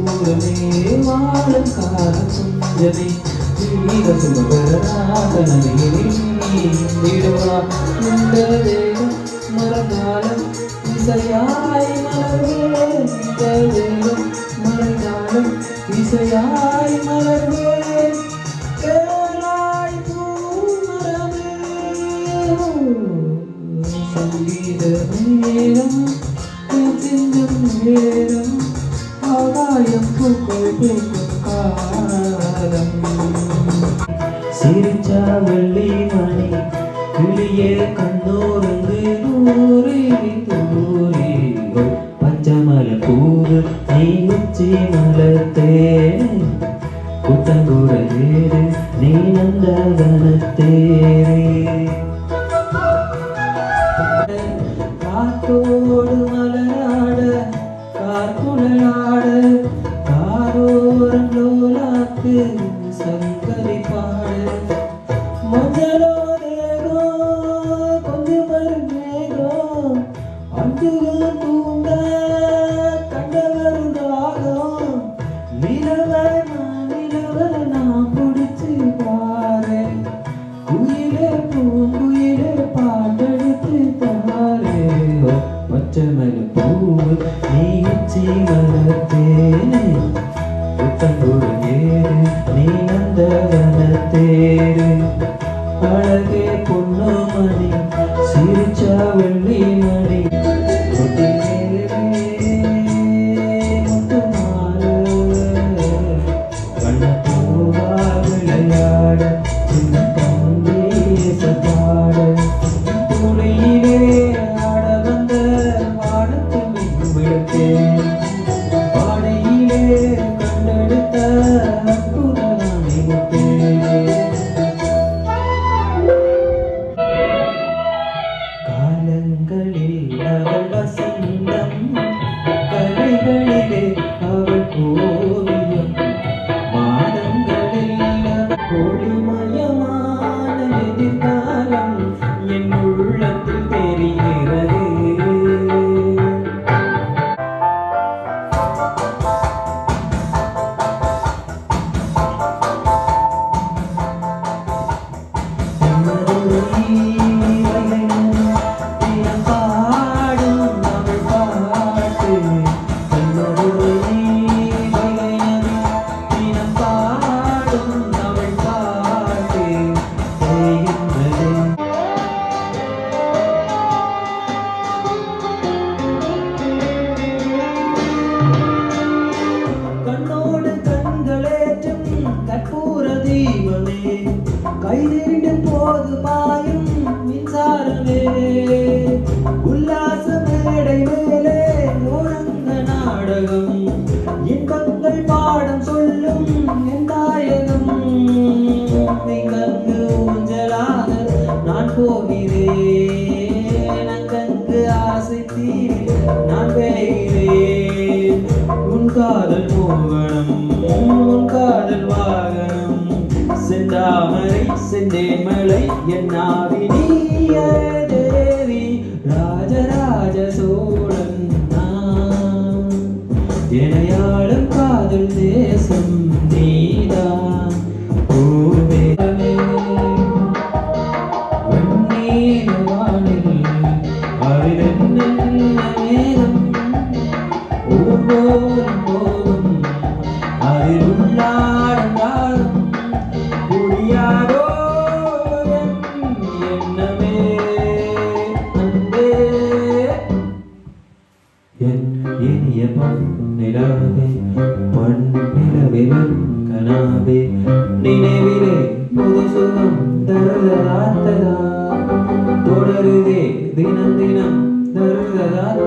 தூரமே வாழும் காலம் கொஞ்சமே வீர சுமகராகனவிடுவா இந்த தேகம் மறந்தாலும் இசையாய் மலர்வே இந்த தேகம் மறைந்தாலும் இசையாய் மலர்வே கேளாய் பூமரமே சங்கீத நேரம் சிந்தும் நேரம் ஆகாயம் பூக்கள் பூக்கும் காலம் சிரிச்சா வெள்ளி மணி கிளியே கண்ணோரங்கு நூறி தூரி பச்சமல பூவு நீ உச்சி மலத்தேன் புத்தங்குட ஏறு நீ நந்தவனத்தேரே காத்தோடு மலராட கார்குழலாட காரோரம் லோலாக்கு சங்கரி பாட மஞ்சளோ தேகோ கொஞ்சம் மருந்தேகோ அஞ்சுகள் தூங்க கண்டவரும் ராகம் நிலவை நான் பிடிச்சு பாரு குயிலே பூங்குயிலே பாட்டெடுத்து பாரு பச்சைமலை பூவு நீ உச்சி மலத்தேனே புத்தங்குடு ஏறு நீ நந்தவனத்தேரு அழகே பொண்ணு மணி சிரிச்சா வெள்ளி மணி விளையாட சின்ன பாட துணையிலே ஆட வந்த வானத்தில் விழுத்தேன் பாடையிலே கண்டெடுத்த அற்புதனை காலங்களில் அவள் வசந்தம் கலைகளிலே அவள் ஓவியம் மாதங்களில் ஒளிமயமான எதிர்காலம் என் உள்ளத்தில் தெரிகிறது கைதீண்டும் போது பாயும் மின்சாரமே உல்லாச மேடை மேலே ஓரங்க நாடகம் இன்பங்கள் பாடம் சொல்லும் என் தாயகம் இங்கங்கு ஊஞ்சலாக நான் போகிறேன் அங்கங்கு ஆசை தீவி நான் வேகிறேன் உன் காதல் மோகனம் உன் காதல் வாகனம் செந்தாமரை செந்தேமலை என் நாவி நீய தேவி ராஜராஜ சோழன் நான் எனையாளும் காதல் தேசம் நீதான் பூவே வெண்ணீர் வானில் அவிலென்ன மேகம் ஒவ்வொரு போதும் அதில் உள்ளாடும் காலம் புரியாதோ என்னமே அன்பே என் இனிய பொன்னிலவே பொன்னிலவிலும் கனாவே நினைவிலே புது சுகம் தருதலாத்ததா தொடருதே தினம் தினம் தருதலாத்ததா